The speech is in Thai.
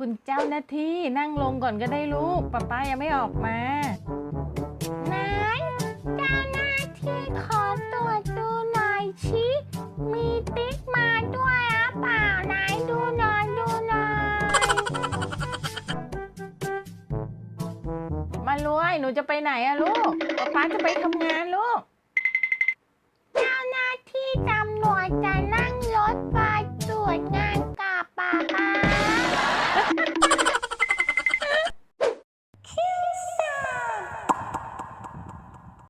คุณเจ้าหน้าที่นั่งลงก่อนก็ได้ลูกป๊าป๊ายังไม่ออกมาไหนเจ้าหน้าที่ขอตรวจดูหน่อยชิมีติ๊กมาด้วยอ่ะเปล่าไหนดูหน่อยมารวยหนูจะไปไหนอะลูกป๊าป๊าจะไปทำงานลูกเจ้าหน้าที่ตำรวจจะ